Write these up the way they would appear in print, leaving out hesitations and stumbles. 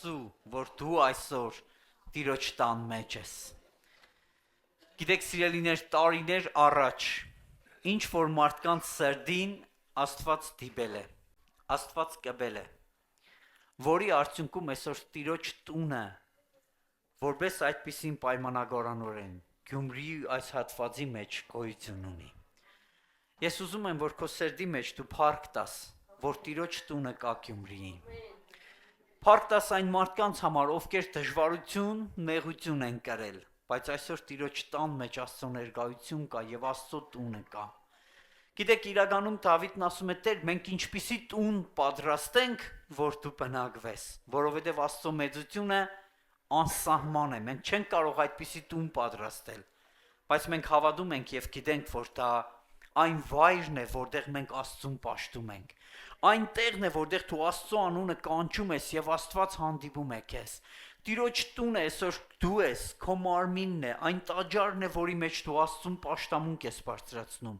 ասու, որ դու այսօր Տիրոջ տան մեջ ես։ Գիտեք, սիրելիներ, տարիներ առաջ ինչ որ մարդկանց սրդին Աստված դիպել է, Աստված կբել է, որի արդյունքում այսօր Տիրոջ տունը որպես այդպիսին պայմանագորանորեն Գյումրիի այս հատվածի մեջ գոյություն ունի։ Ես ուզում եմ, որ քո սրդի մեջ դու փառք տաս, որ Տիրոջ տունը կա Գյումրիին։ Փառք տաս այն մարդկանց համար, ովքեր դժվարություն, նեղություն են կրել, բայց այսօր Տիրոջ տան մեջ Աստծո ներկայություն կա եւ Աստծո տունը կա։ Գիտեք, իրականում Դավիթն ասում է. «Տեր, մենք ինչպիսի տուն պատրաստենք, որ դու բնակվես, որովհետեւ Աստծո մեծությունը անսահման է, մենք չենք կարող այդպիսի տուն պատրաստել, բայց մենք հավատում ենք եւ գիտենք, որ դա այն վայրն է, որտեղ մենք Աստծուն պաշտում ենք, այն տեղն է, որտեղ դու Աստծո անունը կանչում ես եւ Աստված հանդիպում է քեզ։ Տիրոջ տունը այսօր դու ես, քո մարմինն է, այն տաճարն է, որի մեջ դու Աստծուն պաշտամունք ես բարձրացնում,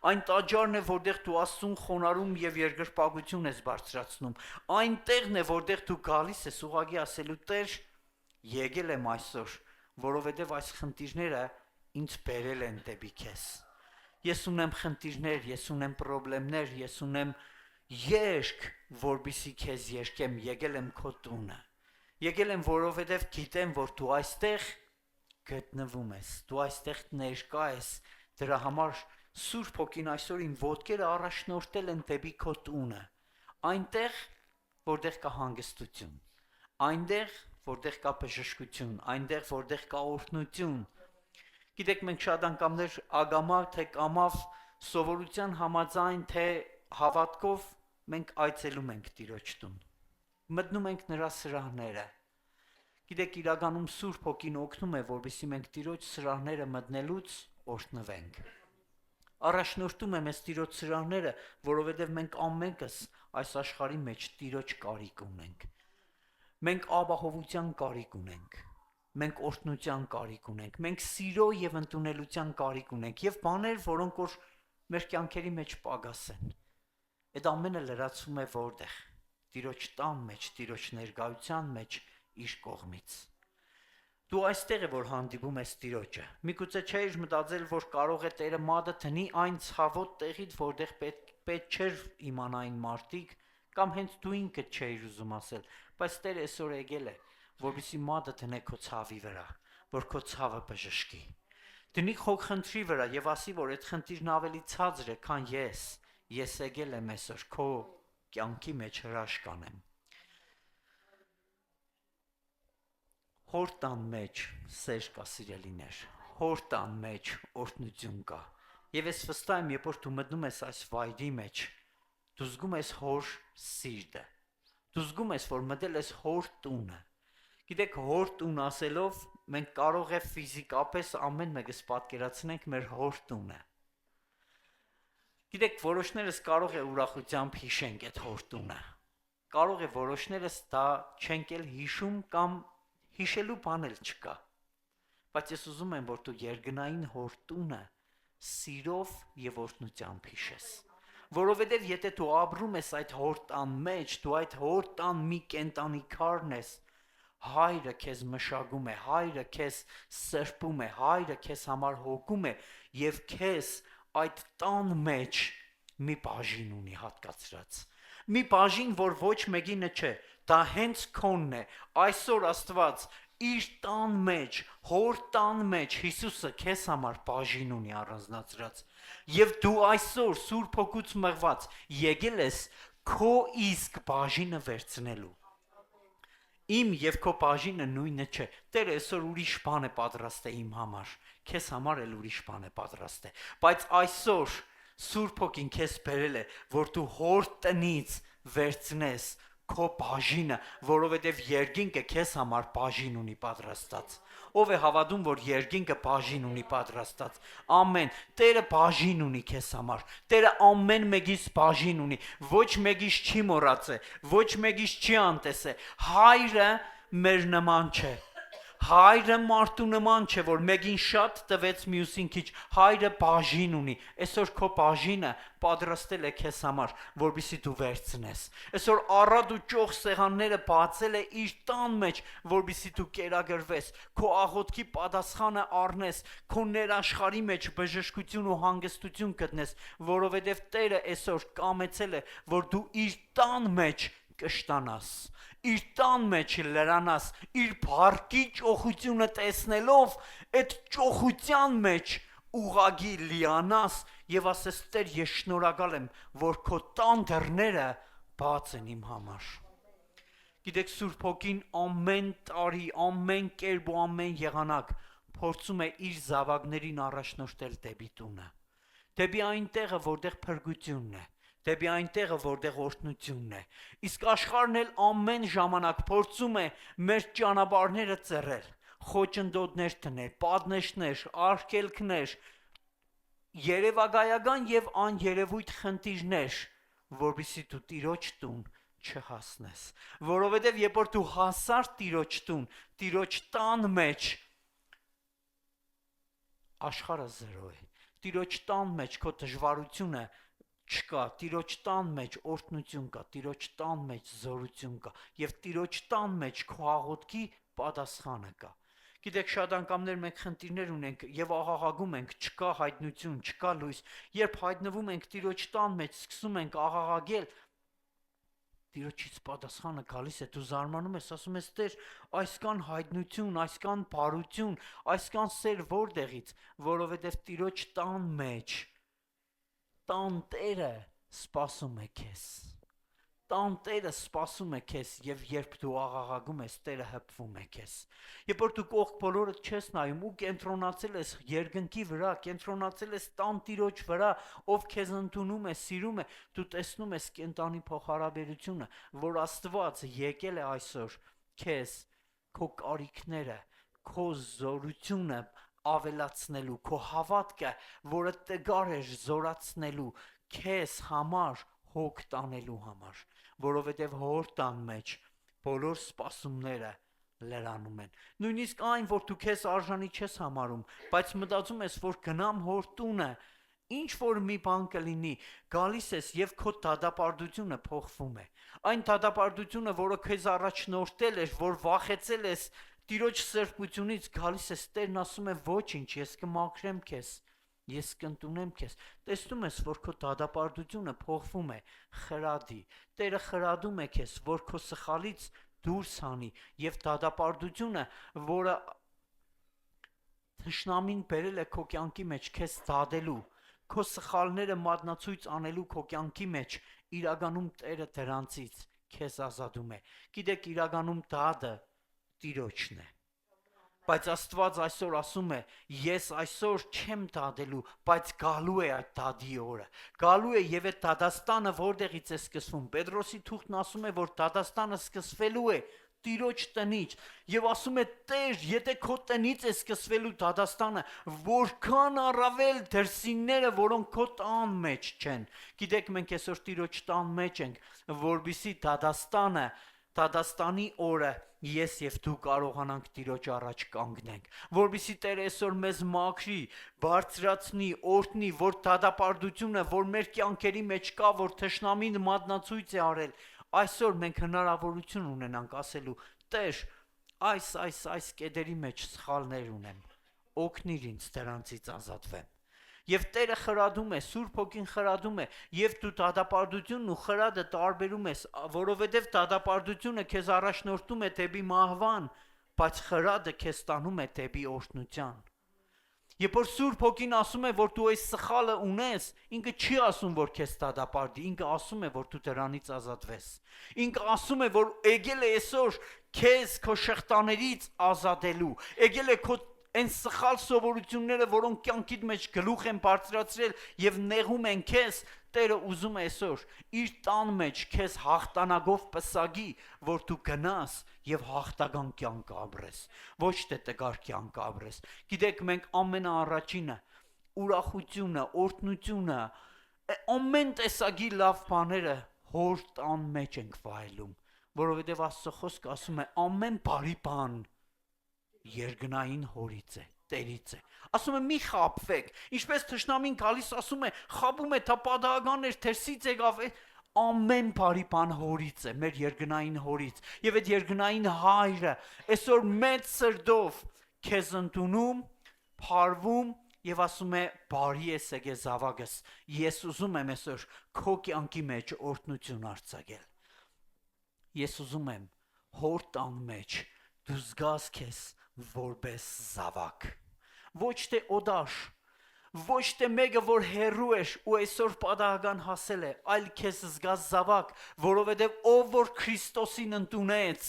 այն տաճարն է, որտեղ դու Աստծուն խոնարհում եւ երկրպագություն ես բարձրացնում, այն տեղն է, որտեղ դու գալիս ես ուղղակի ասելու. Տեր, եկել եմ այսօր, որովհետև այս խնդիրները ինձ բերել են դեպի քեզ։ Ես ունեմ խնդիրներ, ես ունեմ խնդիրներ, ես ունեմ երկ, որպեսզի քեզ երգեմ, եկել եմ քո տունը։ Եկել եմ, որովհետև գիտեմ, որ դու այստեղ գտնվում ես, դու այստեղ ներկա ես, դրա համար Սուրբ Հոգին այսօր իմ ոտքերը առաջնորդել են դեպի քո տունը, այնտեղ, որտեղ կա հանգստություն, այնտեղ, որտեղ կա բժշկություն, այնտեղ, որտեղ կա օրհնություն։ Գիտեք, մենք շատ անգամներ ագամա, թե կամավ, սովորության համաձայն, թե հավատքով մենք այցելում ենք Տիրոջ տուն, մտնում ենք նրա սրահները։ Գիտեք, իրականում Սուրբ Հոգին օգնում է, որպեսզի մենք Տիրոջ սրահները մտնելուց օրհնվենք։ Առաջնորդում է մեզ Տիրոջ սրահները, որովհետև մենք ամենքս այս աշխարհի մեջ Տիրոջ կարիք ունենք։ Մենք ապահովության կարիք ունենք, մենք օրհնության կարիք ունենք, մենք սիրո եւ ընդունելության կարիք ունենք եւ բաներ, որոնք որ մեր կյանքերի մեջ պակաս են։ Այդ ամենը լրացվում է որտեղ։ Տիրոջ տան մեջ, Տիրոջ ներկայության մեջ իր կողմից։ Դու այստեղ է, որ հանդիպում ես Տիրոջը։ Միգուցե չէիր մտածել, որ կարող է Տերը մատը տնի այն ցավոտ տեղից, որտեղ պետք չէր իմանային մարդիկ, կամ հենց դու ինքդ չէիր ուզում ասել, բայց Տերը այսօր եկել է, որպեսզի մատը տնե քո ցավի վրա, որ քո ցավը բժշկի։ Դնի քո խնդրի վրա եւ ասի, որ այդ խնդիրն ավելի ցածր է, քան ես եկել եմ այսօր քո կյանքի մեջ հրաշք անեմ։ Հոր տան մեջ սեր կա, սիրելիներ, հոր տան մեջ օրհնություն կա։ Եվ ես վստահ եմ, երբ որ դու մտնում ես այս վայրի մեջ, դու զգում ես հոր սիրտը։ Դու զգում ես, որ մտել ես հոր տունը։ Գիտեք, հոր տուն ասելով մենք կարող է ֆիզիկապես ամեն մեկս պատկերացնենք մեր հոր տունը։ Գիտեք, որոշներս կարող է ուրախությամբ հիշենք այդ հոր տունը։ Կարող է որոշներս դա չենք էլ հիշում կամ հիշելու բան էլ չկա։ Բայց ես ուզում եմ, որ դու երկնային հոր տունը սիրով եւ օրհնությամբ հիշես։ Որովհետև եթե դու ապրում ես այդ հոր տան մեջ, դու այդ հոր տան մի կենտանի քարն ես, Հայրը քեզ մշակում է, Հայրը քեզ սրբում է, Հայրը քեզ համար հոգում է եւ քեզ այդ տան մեջ մի բաժին ունի հատկացրած։ Մի բաժին, որ ոչ մեկինը չէ, դա հենց քոնն է։ Այսօր Աստված իր տան մեջ, հոր տան մեջ Հիսուսը քեզ համար բաժին ունի առանձնացրած։ Եվ դու այսօր Սուրբ Հոգուց մղված եկել ես քո իսկ բաժինը վերցնելու։ Իմ եւ քո բաժինը նույնը չէ։ Տերը այսօր ուրիշ բան է պատրաստել իմ համար, քեզ համար էլ ուրիշ բան է պատրաստել։ Բայց այսօր Սուրբ Հոգին քեզ բերել է, որ դու հոր տնից վերցնես քո բաժինը, որովհետև երկինքը քեզ համար բաժին ունի պատրաստած։ Ով է հավատում, որ երկինքը բաժին ունի պատրաստած։ Ամեն, Տերը բաժին ունի քեզ համար։ Տերը ամեն մեկից բաժին ունի, ոչ մեկից չի մոռացե, ոչ մեկից չի անտեսե։ Հայրը մեր նման չէ։ Հայրը մարդու նման չէ, որ մեկին շատ տվեց, մյուսին քիչ։ Հայրը բաժին ունի։ Այսօր քո բաժինը պատրաստել է քեզ համար, որպեսզի դու վերցնես։ Այսօր առատ ու ճոխ սեղանները բացել է իր տան մեջ, որպեսզի դու կերակրվես, քո աղոթքի պատասխանը առնես, քո ներաշխարի մեջ բժշկություն ու հանգստություն գտնես, որովհետև Տերը այսօր կամեցել է, որ դու իր տան մեջ կշտանաս, իր տան մեջ լրանաս, իր փառքի ճոխությունը տեսնելով, այդ ճոխության մեջ ուղագի լիանաս եւ ասես Տեր, ես շնորհակալ եմ, որ քո տան դռները բաց են իմ համար։ Գիտեք, Սուրբ Հոգին ամեն տարի, ամեն կերպ ու ամեն եղանակ փորձում է իր զավակներին առաջնորդել դեպի տունը, դեպի այն տեղը, որտեղ փրկությունն է, դեպի այն տեղը, որտեղ օրհնությունն է։ Իսկ աշխարհն էլ ամեն ժամանակ փորձում է մեր ճանապարհները ծռել, խոչընդոտներ դնել, պատնեշներ, արգելքներ, երևակայական եւ աներևույթ խնդիրներ, որովհետեւ դու Տիրոջ տուն չհասնես, որովհետեւ երբ որ դու հասար Տիրոջ տուն, Տիրոջ տան մեջ աշխարհը զրո է, Տիրոջ տան մեջ քո դժվարությունը չկա, Տիրոջ տան մեջ օրհնություն կա, Տիրոջ տան մեջ զորություն կա եւ Տիրոջ տան մեջ քո աղոթքի պատասխանը կա։ Գիտեք, շատ անգամներ մենք խնդիրներ ունենք եւ աղաղակում ենք, չկա հայտնություն, չկա լույս, երբ հայտնվում ենք Տիրոջ տան մեջ, սկսում ենք աղաղակել, Տիրոջից պատասխանը գալիս է, դու զարմանում ես, ասում ես Տեր, այսքան հայտնություն, այսքան բարություն, այսքան սեր որտեղից, որովհետեւ Տիրոջ տան մեջ տան Տերը սպասում է քեզ, տան Տերը սպասում է քեզ եւ երբ դու աղաղակում ես, Տերը հպվում է քեզ։ Երբ որ դու կողք բոլորը չես նայում ու կենտրոնացել ես երկնքի վրա, կենտրոնացել ես տան Տիրոջ վրա, ով քեզ ընդունում է, սիրում է, դու տեսնում ես կենտանի փոխհարաբերությունը, որ Աստված եկել է այսօր քեզ, քո կարիքները, քո զորությունը ավելացնելու, քո հավատքը, որը տգար էր զորացնելու, քեզ համար հոգ տանելու համար, որովհետև հոր տան մեջ բոլոր սպասումները լրանում են։ Նույնիսկ այն, որ դու քեզ արժանի չես համարում, բայց մտածում ես, որ գնամ հոր տունը, ինչ որ մի բան կլինի, գալիս ես եւ քո դատապարտությունը փոխվում է։ Այն դատապարտությունը, որը քեզ առաջնորդել էր, որ վախեցել ես Տիրոջ սրբությունից, գալիս ես, Տերն ասում է ոչինչ, ես կմաքրեմ քեզ, ես կընդունեմ քեզ։ Տեսնում ես, որ քո դատապարտությունը փոխվում է խրադի, Տերը խրադում է քեզ, որ քո սխալից դուրս հանի եւ դատապարտությունը, որը թշնամին բերել է քո կյանքի մեջ քեզ դադելու, քո սխալները մատնացույց անելու քո կյանքի մեջ, իրականում Տերը դրանցից քեզ ազատում է։ Գիտեք, իրականում դադը Տիրոջն է, բայց Աստված այսօր ասում է, ես այսօր չեմ դադելու, բայց գալու է այդ դադի օրը, գալու է եւ այդ դադաստանը որտեղից է սկսվում։ Պետրոսի թուղթն ասում է, որ դադաստանը սկսվելու է Տիրոջ տնից եւ ասում է Տեր, եթե քո տնից է սկսվելու դադաստանը, որքան առավել դրսինները, որոնք քո տան մեջ չեն։ Գիտեք, մենք այսօր Տիրոջ տան մեջ ենք, որբիսի դադաստանի օրը ես եւ դու կարողանանք Տիրոջ առաջ կանգնենք, որբիսի Տերը այսօր մեզ մաքրի, բարձրացնի, օրհնի, որ դատապարտությունը, որ մեր կյանքերի մեջ կա, որ թշնամին մատնացույց է արել, այսօր մենք հնարավորություն ունենանք ասելու, Տեր, այս կետերի մեջ սխալներ ունեմ, օգնիր ինձ դրանցից ազատվեմ։ Եվ Տերը խրադում է, Սուրբ Հոգին խրադում է, եւ դու դատապարտությունն ու խրադը տարբերում ես, որովհետեւ դատապարտությունը քեզ առաջնորդում է դեպի մահվան, բայց խրադը քեզ տանում է դեպի օրհնության։ Երբ որ Սուրբ Հոգին ասում է, որ դու այս սխալը ունես, ինքը չի ասում, որ քեզ դատապարտի, ինքը ասում է, որ դու դրանից ազատվես։ Ինքը ասում է, որ եկել է այսօր քեզ քո շղթաներից ազատելու, եկել է քո այն սխալ սովորությունները, որոնք կյանքիդ մեջ գլուխ են բարձրացրել եւ նեղում են քեզ, Տերը ուզում է այսօր իր տան մեջ քեզ հաղթանակով պսակի, որ դու գնաս եւ հաղթական կյանք ապրես, ոչ թե տգար կյանք ապրես։ Գիտեք, մենք ամենաառաջինը ուրախությունը, օրհնությունը, ամեն տեսակի լավ բաները հոր տան մեջ ենք վայելում, որովհետեւ Աստծո խոսքը ասում է ամեն բարի բան Երկնային հորից է, Տերից է։ Ասում է մի խաբվեք, ինչպես թշնամին գալիս ասում է, խաբում է, թա պատահականներ թերսից եկավ, ամեն բարի բան հորից է, մեր երկնային հորից։ Եվ այդ երկնային հայրը այսօր մեծ սրտով քեզ ընդունում, փարվում եւ ասում է բարի ես եկե զավակս։ Ես ուզում եմ այսօր քո կյանքի մեջ օրհնություն արձակել։ Ես ուզում եմ հոր տան մեջ դու զգաս քեզ որպես զավակ։ Ոչ թե օդաշ, ոչ թե մեկը որ հերու էր ու այսօր պատահական հասել է, այլ քեզ զգաս զավակ, որովհետև ով որ Քրիստոսին ընդունեց,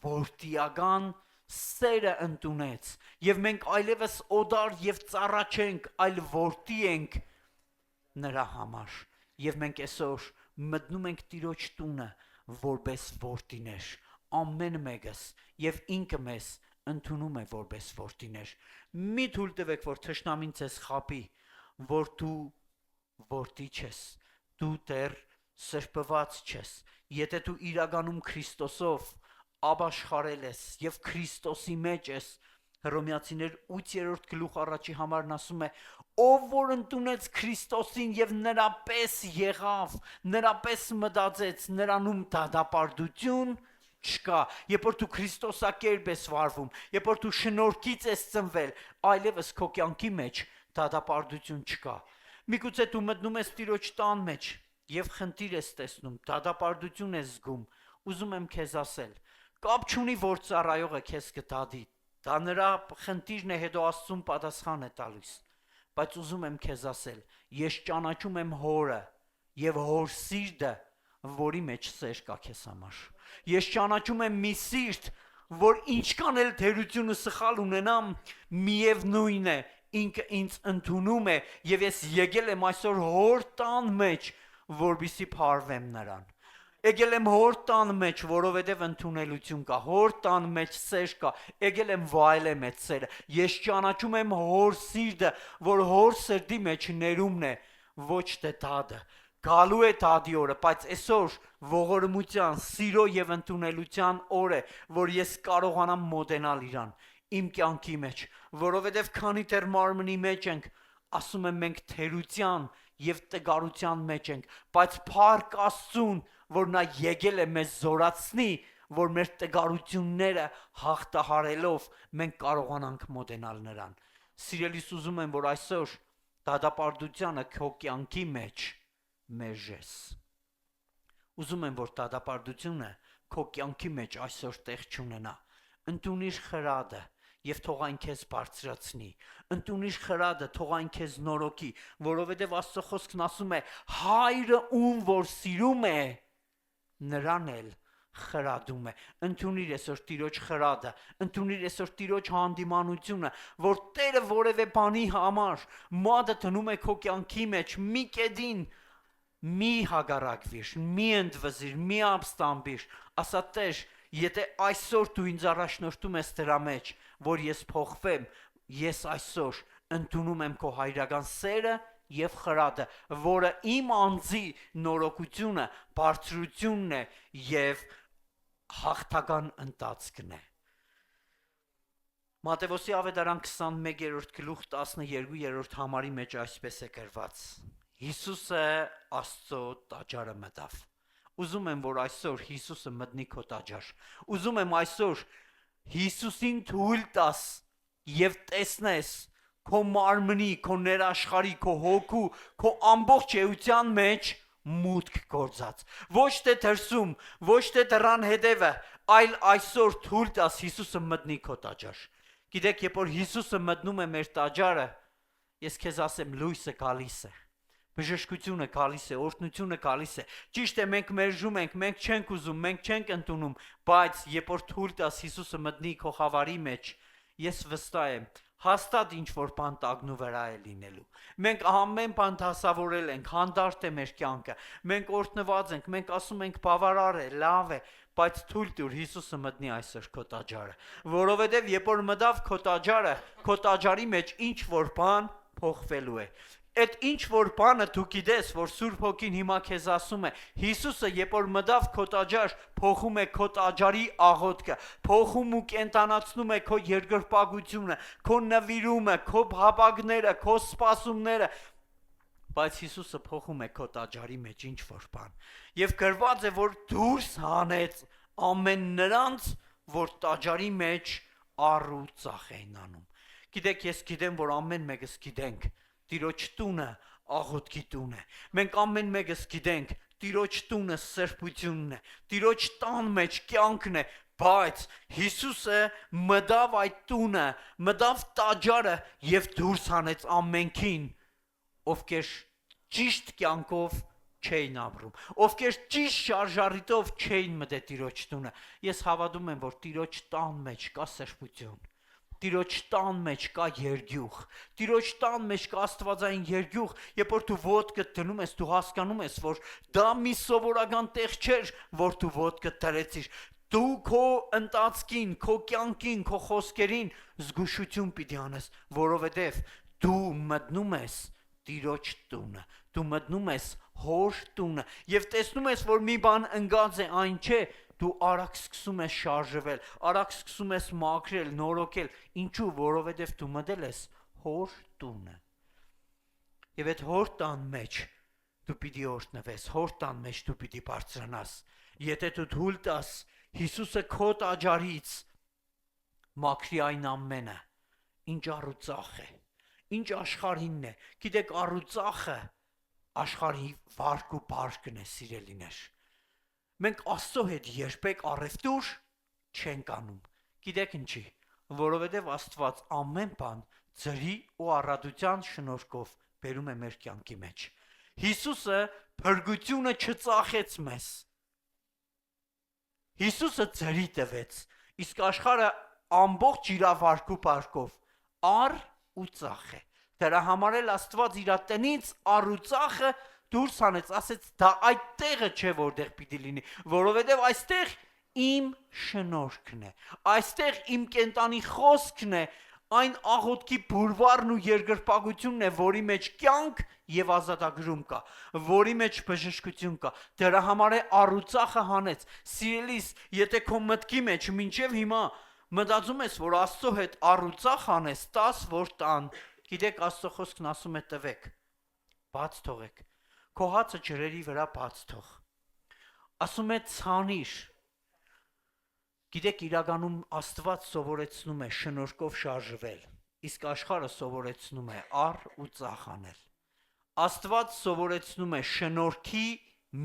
որդիական սերը ընդունեց, եւ մենք այլևս օդար եւ ծառա չենք, այլ որդի ենք նրա համար, եւ մենք այսօր մտնում ենք Տիրոջ տունը որպես որդիներ, ամեն մեկս եւ ինքը մեզ ընդունում է որպես որդիներ։ Մի թույլ տվեք, որ թշնամին ձեզ խաբի, որ դու որդի չես, դու դեռ սրբված չես։ Եթե դու իրականում Քրիստոսով ապաշխարել ես եւ Քրիստոսի մեջ ես, Հռոմեացիներ 8-րդ գլուխ առաջի համարն ասում է, ով որ ընդունեց Քրիստոսին եւ նրա պես եղավ, նրա պես մտածեց, նրանում դատապարտություն չկա, երբ որ դու Քրիստոսակերպ ես վարվում, երբ որ դու շնորհքից ես ծնվել, այլևս քո կյանքի մեջ դատապարտություն չկա։ Միգուցե դու մտնում ես Տիրոջ տան մեջ եւ խնդիր ես տեսնում, դատապարտություն ես զգում, ուզում եմ քեզ ասել, կապ չունի որ ծառայողը քեզ կդադի, դա նրա խնդիրն է, հետո Աստծուն պատասխան է տալիս, բայց ուզում եմ քեզ ասել, ես ճանաչում եմ հորը եւ հոր սիրտը, որի մեջ սեր կա քեզ համար։ Ես ճանաչում եմ մի սիրտ, որ ինչքան էլ թերությունը սխալ ունենամ, միևնույն է, ինքը ինձ ընդունում է եւ ես եկել եմ այսօր հոր տան մեջ, որպեսզի փառվեմ նրան։ Եկել եմ հոր տան մեջ, որովհետև ընդունելություն կա, հոր տան մեջ սեր կա, եկել եմ վայելեմ այդ սերը։ Ես ճանաչում եմ հոր սիրտը, որ հոր սրտի մեջ ներումն է, ոչ թե դադը։ Գալու է դադի օրը, բայց այսօր ողորմության, սիրո եւ ընդունելության օր է, որ ես կարողանամ մոտենալ իրան իմ կյանքի մեջ, որովհետև քանի դեռ մարմնի մեջ ենք, ասում եմ մենք թերության եւ տգարության մեջ ենք, բայց փառք Աստծուն, որ նա եկել է մեզ զորացնի, որ մեր տգարությունները հաղթահարելով մենք կարողանանք մոտենալ նրան։ Սիրելիս, ուզում եմ, որ այսօր դատապարտությունը քո կյանքի մեջ մերժես։ Ուզում եմ, որ դատապարտությունը քո կյանքի մեջ այսօր տեղ չունենա։ Ընդունիր խրատը եւ թող այն քեզ բարձրացնի։ Ընդունիր խրատը, թող այն քեզ նորոգի, որովհետեւ Աստծո խոսքն ասում է. հայրը ում որ սիրում է, նրան էլ խրատում է։ Ընդունիր այսօր Տիրոջ խրատը, ընդունիր այսօր Տիրոջ հանդիմանությունը, որ Տերը որևէ բանի համար մատը դնում է քո կյանքի մեջ, մի կետին մի հագարակվիր, մի ընդվզիր, մի ապստամբիր, ասա Տեր, եթե այսօր դու ինձ առաջնորդում ես դրա մեջ, որ ես փոխվեմ, ես այսօր ընդունում եմ քո հայրական սերը եւ խրատը, որը իմ անձի նորոգությունը, բարձրությունն է եւ հաղթական ընթացքն է։ Մատթեոսի ավետարան 21-րդ գլուխ 12-րդ համարի մեջ այսպես է գրված. Հիսուսը Աստծո տաճարը մտավ։ Ուզում եմ, որ այսօր Հիսուսը մտնի քո տաճար։ Ուզում եմ այսօր Հիսուսին թույլ տաս եւ տեսնես քո մարմնի, քո ներաշխարի, քո հոգու, քո ամբողջ էության մեջ մուտք գործած։ Ոչ թե դրսում, ոչ թե դրան հետևը, այլ այսօր թույլ տաս Հիսուսը մտնի քո տաճար։ Գիտեք, երբ որ Հիսուսը մտնում է մեր տաճարը, ես քեզ ասեմ, լույսը գալիս է։ Բժշկությունը գալիս է, օրհնությունը գալիս է։ Ճիշտ է, մենք մերժում ենք, մենք չենք ուզում, մենք չենք ընդունում, բայց երբ որ թույլ տաս Հիսուսը մտնի քո խավարի մեջ, ես վստահ եմ, հաստատ ինչ որ բան տագնու վրա է լինելու։ Մենք ամեն բան դասավորել ենք, հանդարտ է մեր կյանքը։ Մենք օրհնված ենք, մենք ասում ենք բավարար է, լավ է, բայց թույլ տուր Հիսուսը մտնի այսօր քո տաճարը, որովհետև երբ որ մտավ քո տաճարը, քո տաճարի մեջ ինչ որ բան փոխվելու է։ Այդ ինչ որ բանը դու գիտես, որ Սուրբ Հոգին հիմա քեզ ասում է, Հիսուսը երբ որ մտավ քո տաճար, փոխում է քո տաճարի աղոթքը, փոխում ու կենտանացնում է քո երկրպագությունը, քո նվիրումը, քո փափագները, քո սպասումները, բայց Հիսուսը փոխում է քո տաճարի մեջ ինչ որ բան։ Եվ գրված է, որ դուրս հանեց ամեն նրանց, որ տաճարի մեջ առու ծախ էին անում։ Գիտեք, ես գիտեմ, որ ամեն մեկս գիտենք Տիրոջ տունը աղոթքի տուն է։ Մենք ամեն մեկս գիտենք Տիրոջ տունը սրբությունն է, Տիրոջ տան մեջ կյանքն է, բայց Հիսուսը մտավ այդ տունը, մտավ տաճարը եւ դուրս հանեց ամենքին, ովքեր ճիշտ կյանքով չէին ապրում, ովքեր ճիշտ շարժառիթով չէին մտել Տիրոջ տունը։ Ես հավատում եմ, որ Տիրոջ տան մեջ կա սրբություն։ Տիրոջ տան մեջ կա երգյուղ, Տիրոջ տան մեջ կա աստվածային երգյուղ, երբ որ դու ոտքդ դնում ես, դու հասկանում ես, որ դա մի սովորական տեղ չէր, որ դու ոտքդ դրեցիր, դու քո ընթացքին, քո կյանքին, քո խոսքերին զգուշություն պիտի անես, որովհետև դու մտնում ես Տիրոջ տունը, դու մտնում ես հոր տունը, եւ տեսնում ես, որ մի բան ընկած է, այն չէ, դու արագ սկսում ես շարժվել, արագ սկսում ես մաքրել, նորոգել, ինչու, որովհետև դու մտել ես հոր տունը։ Եվ այդ հոր տան մեջ դու պիտի օրհնվես, հոր տան մեջ դու պիտի բարձրանաս։ Եթե դու թույլ տաս Հիսուսը քո տաճարից մաքրի այն ամենը, ինչ առուծախ է, ինչ աշխարհինն է։ Գիտեք, առուծախը աշխարհի վարկ ու բարկն է, սիրելիներ։ Մենք Աստծո հետ երբեք առևտուր չենք անում։ Գիտեք ինչի, որովհետև Աստված ամեն բան ձրի ու առատության շնորհքով բերում է մեր կյանքի մեջ։ Հիսուսը փրկությունը չծախեց մեզ։ Հիսուսը ձրի տվեց, իսկ աշխարհը ամբողջ իր վարքու բարկով առ ու ծախ է։ Դրա համար էլ Աստված իր տնից առ ու ծախը դուրս հանեց, ասեց դա այդ տեղը չէ, որտեղ պիտի լինի, որովհետև այստեղ իմ շնորհքն է, այստեղ իմ կենտանի խոսքն է, այն աղոթքի բուրվարն ու երկրպագությունն է, որի մեջ կյանք եւ ազատագրում կա, որի մեջ բժշկություն կա։ Դրա համար է առուծախը հանեց։ Սիրելիս, եթե քո մտքի մեջ մինչև հիմա մտածում ես, որ Աստծո հետ առուծախ հանես, տաս որ տան, գիտեք, Աստծո խոսքն ասում է տվեք, բաց թողեք, քո հացը ջրերի վրա բաց թող։ Ասում է ցանիր։ Գիտեք, իրականում Աստված սովորեցնում է շնորհքով շարժվել, իսկ աշխարհը սովորեցնում է առ ու ծախ անել։ Աստված սովորեցնում է շնորհքի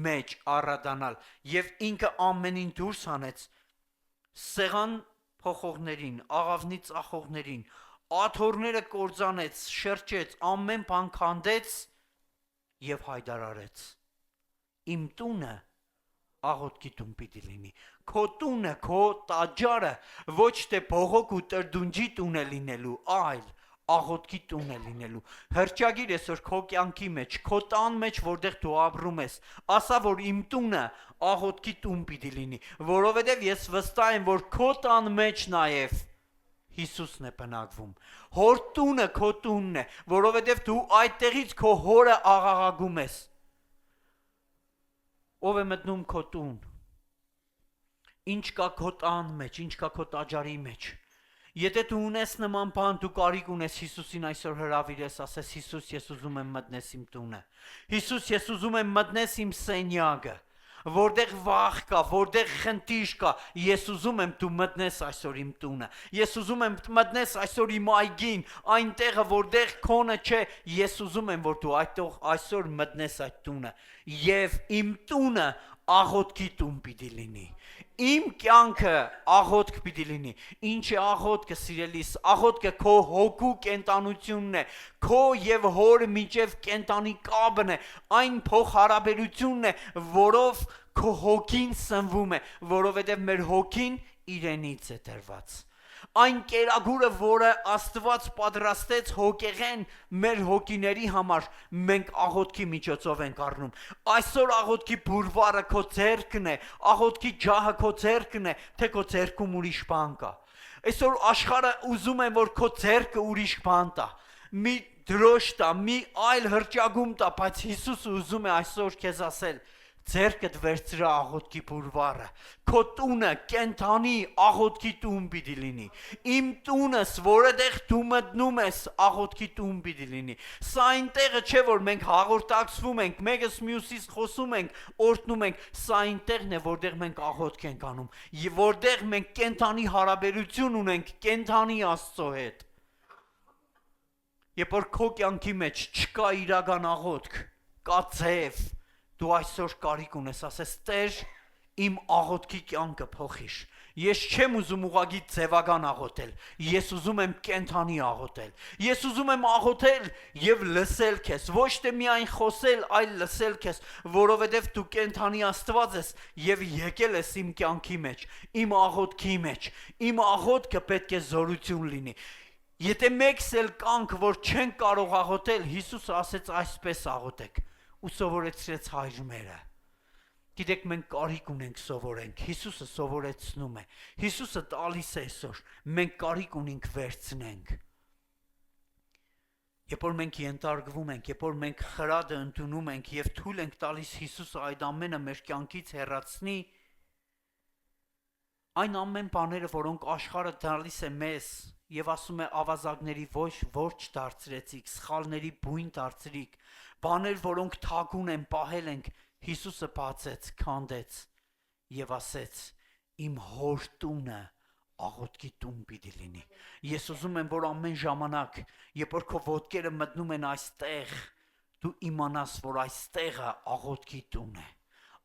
մեջ առադանալ եւ ինքը ամենին դուրս հանեց սեղան փոխողներին, աղավնի ծախողներին, աթոռները կործանեց, շրջեց, ամեն բան քանդեց եւ հայտարարեց. Իմ տունը աղոթքի տուն պիտի լինի։ Քո տունը, քո տաճարը ոչ թե բողոք ու տրդունջի տուն է լինելու, այլ աղոթքի տուն է լինելու։ Հրճագիր այսօր քո կյանքի մեջ, քո տան մեջ, որտեղ դու ապրում ես, ասա, որ իմ տունը աղոթքի տուն պիտի լինի, որովհետև ես վստահ եմ, որ քո տան մեջ նաև Հիսուսն է բնակվում։ Հոր տունը քո տունն է, որովհետև դու այդտեղից քո հորը աղաղագում ես։ Ով է մտնում քո տուն։ Ինչ կա քո տան մեջ, ինչ կա քո տաճարի մեջ։ Եթե դու ունես նման բան, դու կարիք ունես Հիսուսին այսօր հրավիրես, ասես Հիսուս, ես ուզում եմ մտնես իմ տունը։ Հիսուս, ես ուզում եմ մտնես իմ սենյակը, որտեղ վախ կա, որտեղ խնդիր կա, ես ուզում եմ դու մտնես այսօր իմ տունը։ Ես ուզում եմ մտնես այսօր իմ այգին, այն տեղը, որտեղ քոնը չէ, ես ուզում եմ, որ դու այսօր մտնես այդ տունը։ Եվ իմ տունը աղոթքի տուն պիտի լինի։ Իմ կյանքը աղոթք պիտի լինի։ Ինչ է աղոթքը, սիրելիս։ Աղոթքը քո հոգու կենտանությունն է, քո եւ հոր միջև կենտանի կապն է, այն փոխհարաբերությունն է, որով քո հոգին սնվում է, որովհետեւ մեր հոգին իրենից է տրված։ Այն կերագուրը, որը Աստված պատրաստեց հոգեղեն մեր հոգիների համար, մենք աղոթքի միջոցով ենք առնում։ Այսօր աղոթքի բուրվարը քո ձեռքն է, աղոթքի ջահը քո ձեռքն է, թե քո ձեռքում ուրիշ բան կա։ Այսօր աշխարհը ուզում է, որ քո ձեռքը ուրիշ բան տա։ Մի դրոշ տա, մի այլ հրճագում տա, բայց Հիսուսը ուզում է այսօր քեզ ասել. ձեռքդ վերցրա աղոթքի բուրվարը, քո տունը կենթանի աղոթքի տուն պիտի լինի, իմ տունս, որտեղ դու մտնում ես, աղոթքի տուն պիտի լինի, սա այնտեղը չէ, որ մենք հաղորդակցվում ենք, մեկս մյուսից խոսում ենք, օրհնում ենք, սա այնտեղն է, որտեղ մենք աղոթք ենք անում, եւ որտեղ մենք կենթանի հարաբերություն ունենք կենթանի Աստծո հետ։ Երբ որ քո կյանքի մեջ չկա իրական աղոթք, կա ձև, դու այսօր կարիք ունես, ասես Տեր, իմ աղոթքի կյանքը փոխիր։ Ես չեմ ուզում ուղղակի ձևական աղոթել, ես ուզում եմ կենթանի աղոթել։ Ես ուզում եմ աղոթել եւ լսել քեզ, ոչ թե միայն խոսել, այլ լսել քեզ, որովհետեւ դու կենթանի Աստված ես եւ եկել ես իմ կյանքի մեջ, իմ աղոթքի մեջ։ Իմ աղոթքը պետք է զորություն լինի։ Եթե մեկս էլ կանք, որ չեն կարող աղոթել, Հիսուսը ասեց այսպես աղոթեք ու սովորեցրեց հայրմերը։ Գիտեք, մենք կարիք ունենք սովորենք, Հիսուսը սովորեցնում է, Հիսուսը տալիս է այսօր, մենք կարիք ունենք վերցնենք։ Երբ որ մենք ենթարկվում ենք, երբ որ մենք խրատը ընդունում ենք եւ թույլ ենք տալիս Հիսուսը այդ ամենը մեր կյանքից հեռացնի, այն ամեն բաները, որոնք աշխարհը տալիս է մեզ եւ ասում է ավազակների ոչ դարձրեցիք, սխալների բույն դարձրիք, բաներ, որոնք թակուն են, պահել ենք, Հիսուսը բացեց, քանդեց եւ ասեց. իմ հոր տունը աղոթքի տուն պիտի լինի։ Ես ուզում եմ, որ ամեն ժամանակ, երբ որ քո ոտքերը մտնում են այստեղ, դու իմանաս, որ այստեղը աղոթքի տուն է։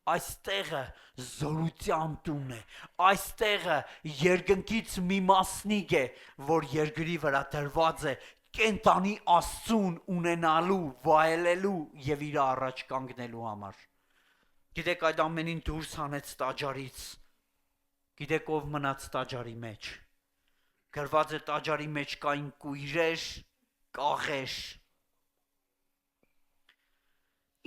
Այստեղը զորության տուն է, այստեղը երկնքից մի մասնիկ է, որ երկրի վրա դրված է կենթանի Աստծուն ունենալու, վայելելու եւ իր առաջ կանգնելու համար։ Գիտեք, այդ ամենին դուրս հանեց տաճարից։ Գիտեք, ով մնաց տաճարի մեջ։ Գրված է տաճարի մեջ կային կույրեր, կաղեր։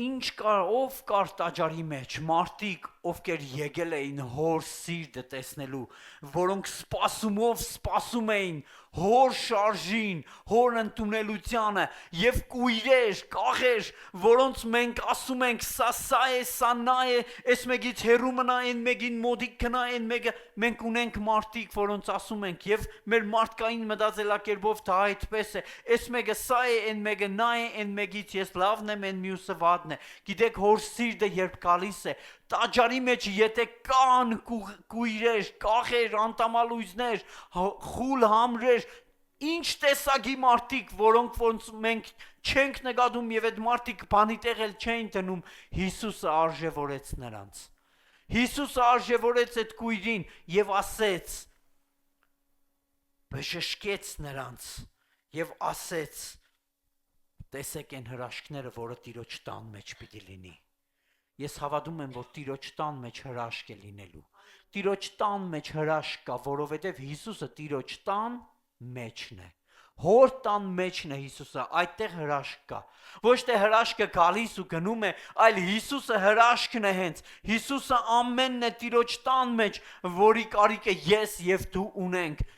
Ինչ կար, ով կար տաճարի մեջ, մարդիկ, ովքեր եկել էին հոր սիրտը տեսնելու, որոնք սպասում էին հոր շարժին, հոր ընդունելությանը եւ կույրեր, կաղեր, որոնց մենք ասում ենք սա է, սա նա է, այս մեկից հեռու մնա, այն մեկին մոտիկ գնա, այն մեկը մենք ունենք մարդիկ, որոնց ասում ենք եւ մեր մարդկային մտածելակերպով դա այդպես է, այս մեկը սա է, այն մեկը նա է, այն մեկից ես լավն եմ, այն մյուսը վատն է։ Գիտեք, հոր սիրտը երբ գալիս է տաճարի մեջ, եթե կան կույրեր, կաղեր, անտամալույզներ, խուլ համրեր, ինչ տեսակի մարդիկ, որոնք ոնց մենք չենք նկատում եւ այդ մարդիկ բանի տեղ էլ չեն դնում, Հիսուսը արժևորեց նրանց։ Հիսուսը արժևորեց այդ կույրին եւ ասեց, բժշկեց նրանց եւ ասեց. տեսեք այն հրաշքները, որը Տիրոջ տան մեջ պիտի լինի։ Ես հավատում եմ, որ Տիրոջ տան մեջ հրաշք է լինելու։ Տիրոջ տան մեջ հրաշք կա, որովհետև Հիսուսը Տիրոջ տան մեջն է։ Հոր տան մեջն է Հիսուսը, այդտեղ հրաշք կա։ Ոչ թե հրաշքը գալիս ու գնում է, այլ Հիսուսը հրաշքն է հենց։ Հիսուսը ամենն է Տիրոջ տան մեջ, որի կարիքը ես եւ դու ունենք։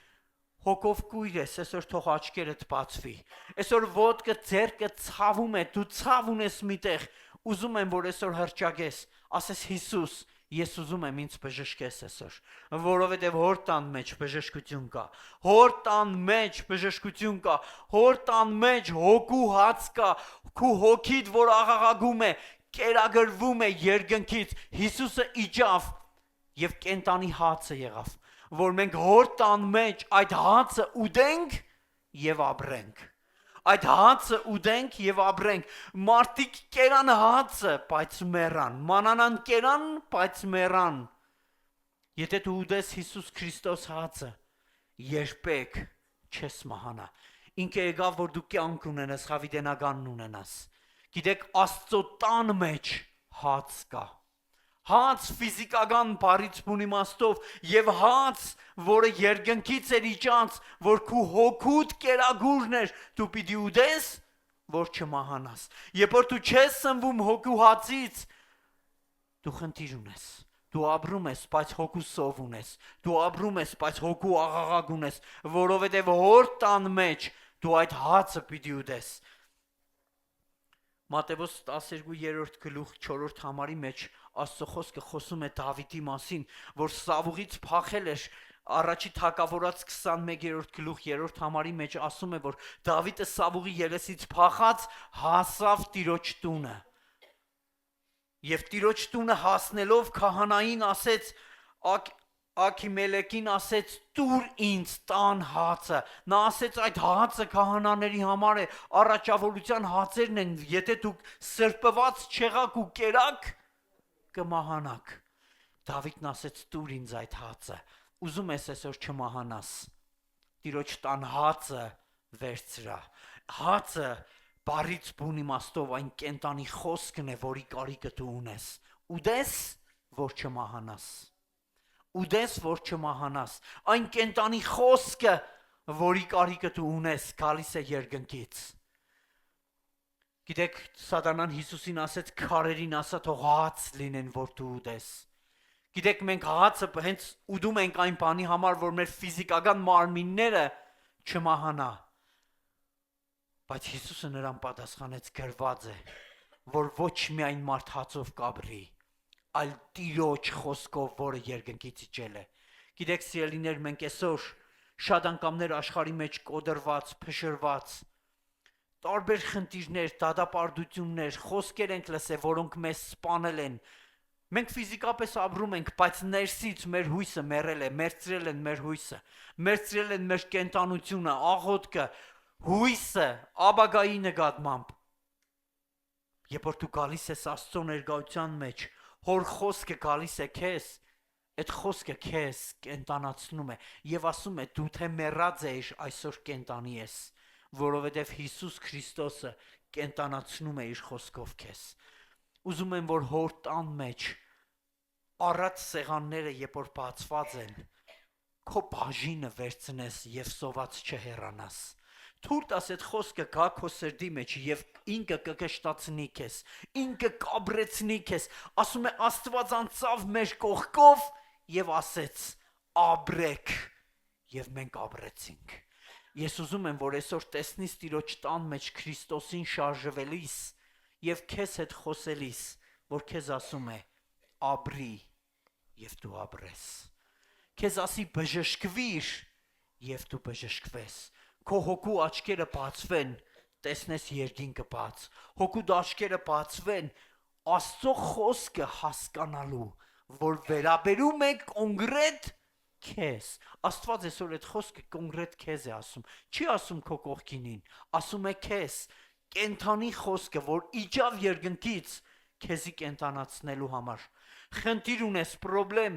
Հոգով կույր ես, այսօր թող աչքերդ բացվի։ Այսօր ոտքը ձեռքը ցավում է, դու ցավ ունես միտեղ։ Ուզում եմ, որ այսօր հրճագես, ասես Հիսուս, ես ուզում եմ ինձ բժշկես այսօր, որովհետև հոր տան մեջ բժշկություն կա, հոր տան մեջ բժշկություն կա, հոր տան մեջ հոգու հաց կա, քու հոգիդ, որ աղաղագում է, կերակրվում է երկնքից, Հիսուսը իջավ եւ կենտանի հացը եղավ, որ մենք հոր տան մեջ այդ հացը ուտենք եւ ապրենք։ Այդ հացը ուտենք եւ ապրենք։ Մարդիկ կերան հացը, բայց մեռան։ Մանանան կերան, բայց մեռան։ Եթե դու ուտես Հիսուս Քրիստոս հացը, երբեք չես մահանա։ Ինքը եկավ, որ դու կյանք ունենաս, հավիտենականն ունենաս։ Գիտեք, Աստծո տան մեջ հաց կա։ Հաց ֆիզիկական բառից բուն իմաստով եւ հաց, որը երկնքից էր իջած, որ քու հոգուդ կերագուրն էր, դու պիտի ուտես, որ չմահանաս։ Երբ որ դու չես սնվում հոգու հացից, դու խնդիր ունես։ Դու ապրում ես, բայց հոգու սով ունես։ Դու ապրում ես, բայց հոգու աղաղակ ունես, որովհետեւ հոր տան մեջ դու այդ հացը պիտի ուտես։ Մատթեոս 12-րդ գլուխ 4-րդ համարի մեջ Աստծո խոսքը խոսում է Դավիթի մասին, որ Սավուղից փախել էր։ Առաջի թագավորաց 21-րդ գլուխ 3-րդ համարի մեջ ասում է, որ Դավիթը Սավուղի երեսից փախած հասավ Տիրոջ տունը։ Եվ Տիրոջ տունը հասնելով քահանային ասեց, Աքիմելեկին ասեց, տուր ինձ տան հացը։ Նա ասեց, այդ հացը քահանաների համար է, առաջավորության հացերն են, եթե դուք սրբված չեղաք ու կերաք, կմահանաք։ Դավիթն ասեց, տուր ինձ այդ հացը։ Ուզում ես այսօր չմահանաս։ Տիրոջ տան հացը վերցրա։ Հացը բառից բուն իմաստով այն կենտանի խոսքն է, որի կարիքը դու ունես։ Ուտես, որ չմահանաս։ Ուտես, որ չմահանաս։ Այն կենտանի խոսքը, որի կարիքը դու ունես, գալիս է երկնքից։ Գիտեք, Սատանան Հիսուսին ասեց, քարերին ասա, թող հաց լինեն, որ դու ուտես։ Գիտեք, մենք հացը հենց ուտում ենք այն բանի համար, որ մեր ֆիզիկական մարմինները չմահանա։ Բայց Հիսուսը նրան պատասխանեց, գրված է, որ ոչ միայն մարդ հացով կապրի, այլ Տիրոջ խոսքով, որը երկնքից իջել է։ Գիտեք, սիրելիներ, մենք այսօր շատ անգամներ աշխարհի մեջ կոդրված, փշրված, տարբեր խնդիրներ, դատապարտություններ, խոսքեր ենք լսել, որոնք մեզ սպանել են։ Մենք ֆիզիկապես ապրում ենք, բայց ներսից մեր հույսը մեռել է, մերձրել են մեր հույսը, մերձրել են մեր կենտանությունը, աղոթքը, հույսը, ապագայի նկատմամբ։ Երբ որ դու գալիս ես Աստծո ներկայության մեջ, Հոր խոսքը գալիս է քեզ, այդ խոսքը քեզ կենտանացնում է եւ ասում է դու թե մեռած ես այսօր կենտանի ես, որովհետեւ Հիսուս Քրիստոսը կենտանացնում է իր խոսքով քեզ։ Ուզում եմ, որ Հոր տան մեջ առած սեղանները երբ որ բացված են, քո բաժինը վերցնես եւ սոված չհեռանաս։ Թույլ տաս այդ խոսքը գա քո սրտի մեջ եւ ինքը կկշտացնի քեզ, ինքը կաբրեցնի քեզ։ Ասում է Աստված անցավ մեր կողքով եւ ասեց. «Ապրեք», եւ մենք ապրեցինք։ Ես ուզում եմ, որ այսօր տեսնես Տիրոջ տան մեջ Քրիստոսին շարժվելիս եւ քեզ հետ խոսելիս, որ քեզ ասում է. «Ապրի» եւ դու ապրես։ Քեզ ասի բժշկվիր եւ դու բժշկվես։ Քո հոգու աչքերը բացվեն, տեսնես երկինքը բաց։ Հոգու աչքերը բացվեն, Աստծո խոսքը հասկանալու, որ վերաբերում է կոնկրետ քեզ։ Աստված այսօր այդ խոսքը կոնկրետ քեզ է ասում։ Չի ասում քո կողքինին, ասում է քեզ։ Կենթանի խոսքը, որ իջավ երկնքից քեզի կենտանացնելու համար։ Խնդիր ունես, պրոբլեմ,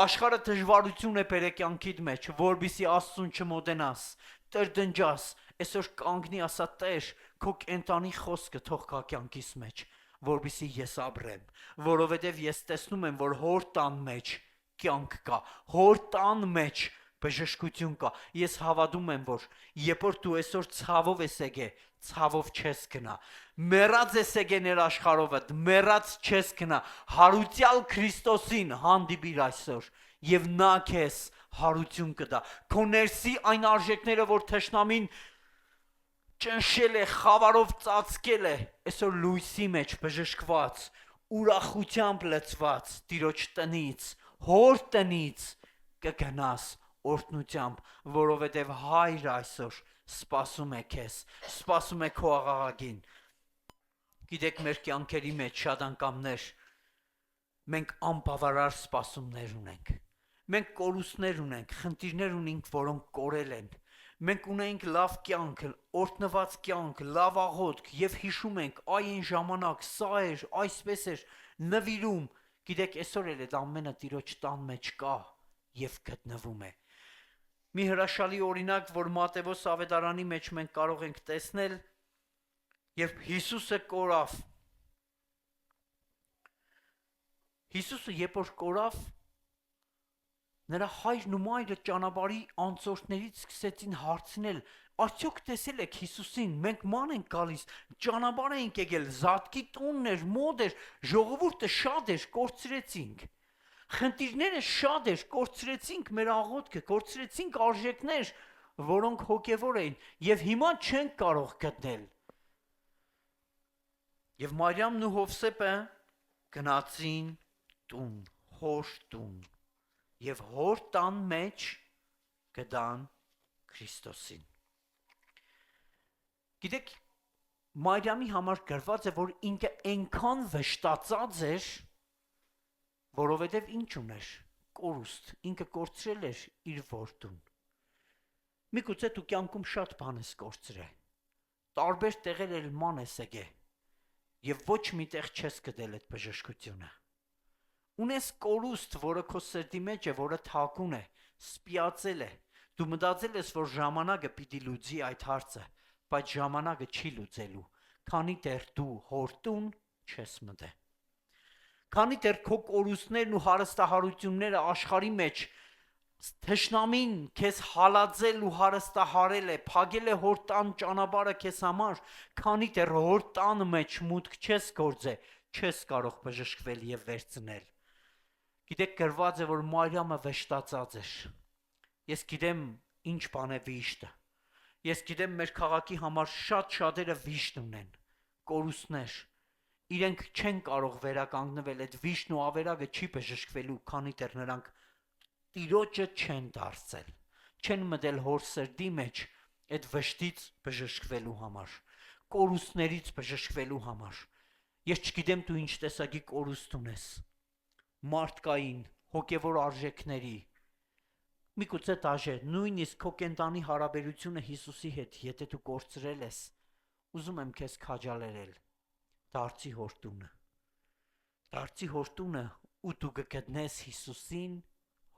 աշխարհը դժվարություն է բերե կյանքիդ մեջ, որբիսի Աստծուն չմոտենաս, տրտնջաս, այսօր կանգնի ասա Տեր, քո կենտանի խոսքը թող գա կյանքիս մեջ, որբիսի ես ապրեմ, որովհետև ես տեսնում եմ, որ Հոր տան մեջ կյանք կա, Հոր տան մեջ բժշկություն կա։ Ես հավատում եմ, որ երբ որ դու այսօր ցավով ես եկել, ցավով չես գնա։ Մեռած ես եկել ներաշխարհովդ, մեռած չես գնա։ Հարության Քրիստոսին հանդիպիր այսօր եւ նա քեզ հարություն կտա։ Քո ներսի այն արժեքները, որ թշնամին ճնշել է, խավարով ծածկել է, այսօր լույսի մեջ բժշկված, ուրախությամբ լցված Տիրոջ տնից, Հոր տնից կգնաս օրհնությամբ, որովհետև Հայրը այսօր սպասում է քեզ, սպասում է քո աղաղակին։ Գիտեք, մեր կյանքերի մեջ շատ անգամներ մենք անբավարար սպասումներ ունենք։ Մենք կորուստներ ունենք, խնդիրներ ունենք, որոնք կորել են։ Մենք ունենք լավ կյանք, օրհնված կյանք, լավ աղոթք եւ հիշում ենք, այն ժամանակ սա էր, այսպես էր, նվիրում։ Գիտեք, այսօր էլ այդ ամենը Տիրոջ տան մեջ կա եւ գտնվում է։ Մի հրաշալի օրինակ, որ Մատթեոս ավետարանի մեջ մենք կարող ենք տեսնել, երբ Հիսուսը կորավ։ Հիսուսը երբ որ կորավ, նրա հայրն ու մայրը ճանապարհի անցորդներից սկսեցին հարցնել. Արդյոք տեսել եք Հիսուսին, մենք ման ենք գալիս, ճանապարհ ենք եկել, զատկի տունն էր, մոտ էր, ժողովուրդը շատ էր, կորցրեցինք։ Խնդիրները շատ էր, կորցրեցինք մեր աղոթքը, կորցրեցինք արժեքներ, որոնք հոգևոր էին, եւ հիմա չենք կարող գտնել։ Եվ Մարիամն ու Հովսեփը գնացին տուն, հոր տուն, եւ հոր տան մեջ գտան Քրիստոսին։ Գիտեք, Մարիամի համար գրված է, որ ինքը այնքան վշտացած էր, որովհետև ինչ ուներ, կորուստ, ինքը կորցրել էր իր որդուն։ Միգուցե դու կյանքում շատ բան ես կորցրել, տարբեր տեղեր էլ ման ես եկել, եւ ոչ մի տեղ չես գտել այդ բժշկությունը։ Ունես կորուստ, որը քո սրտի մեջ է, որը թակուն է, սպիացել է։ Դու մտածել ես, որ ժամանակը պիտի լուծի այդ հարցը, բայց ժամանակը չի լուծելու, քանի դեռ դու հորտուն չես մտել։ Քանի դեռ քո կորուստներն ու հարստահարությունները աշխարհի մեջ թշնամին քեզ հալածել ու հարստահարել է, փակել է հորտան ճանապարհը քեզ համար, քանի դեռ հորտան մեջ մուտք չես գործել, չես կարող բժշկվել եւ վերցնել։ Գիտեք, գրված է, որ Մարիամը վշտացած էր։ Ես գիտեմ ինչ բան է վիշտը։ Ես գիտեմ մեր քաղաքի համար շատերը վիշտ ունեն, կորուստներ։ Իրենք չեն կարող վերականգնվել, այդ վիշտն ու ավերակը չի բժշկվելու, քանի դեռ նրանք Տիրոջը չեն դարձել, չեն մտել հոր սրտի մեջ այդ վշտից բժշկվելու համար, կորուստներից բժշկվելու համար։ Ես չգիտեմ դու ինչ տեսակի կորուստ ունես, մարդկային, հոգևոր արժեքների, միգուցե դաժե, նույնիսկ քո կենտանի հարաբերությունը Հիսուսի հետ, եթե դու կորցրել ես, ուզում եմ քեզ քաջալերել, դարձի հորտունը ու դու կգտնես Հիսուսին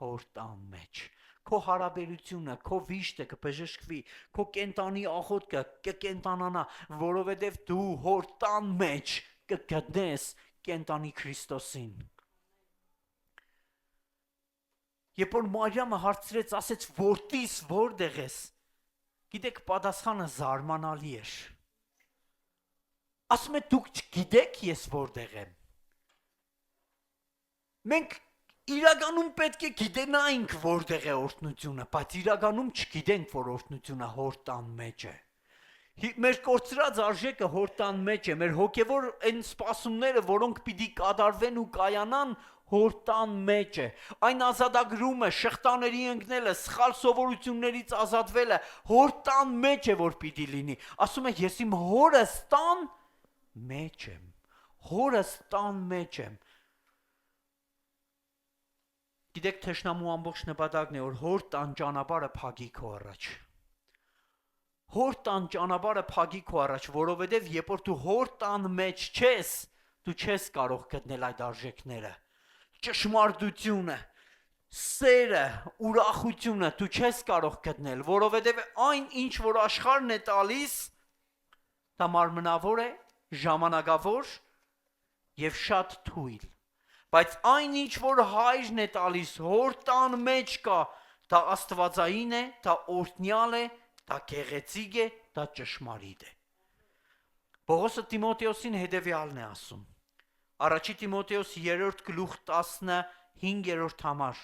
հորտան մեջ, քո հարաբերությունը, քո վիշտը կբժշկվի, քո կենտանի աղոթքը կկենտանանա, որովհետև դու հորտան մեջ կգտնես կենտանի Քրիստոսին։ Երբ որ Մարիամը հարցրեց, ասեց, որդիս որտեղ ես, գիտեք, պատասխանը զարմանալի էր։ Ասում է, դուք չգիտեք ես որտեղ եմ։ Մենք իրականում պետք է գիտենայինք որտեղ է օրհնությունը, բայց իրականում չգիտենք, որ օրհնությունը հորտան մեջ է։ Մեր կորցրած արժեքը հորտան մեջ է, մեր հոգևոր այն սպասումները, որոնք պիտի կատարվեն ու կայանան, հորտան մեջ է։ Այն ազատագրումը, շղթաների ընկնելը, սխալ սովորություններից ազատվելը հորտան մեջ է, որ պիտի լինի։ Ասում է, ես իմ հորս տան մեջ եմ, հորս տան մեջ եմ։ Գիտեք, թշնամու ամբողջ նպատակն է, որ հոր տան ճանապարհը փակի քո առաջ։ Հոր տան ճանապարհը փակի քո առաջ, որովհետև երբ որ դու հոր տան մեջ չես, դու չես կարող գտնել այդ արժեքները։ Ճշմարտությունը, սերը, ուրախությունը դու չես կարող գտնել, որովհետև այն ինչ որ աշխարհն է տալիս, դա մարմնավոր է, ժամանակավոր եւ շատ թույլ։ Բայց այն ինչ որ հայրն է տալիս, հոր տան մեջ կա, դա աստվածային է, դա օրհնյալ է, դա գեղեցիկ է, դա ճշմարիտ է։ Պողոսը Տիմոթեոսին հետևյալն է ասում։ Առաջի Տիմոթեոս 3:15 համար։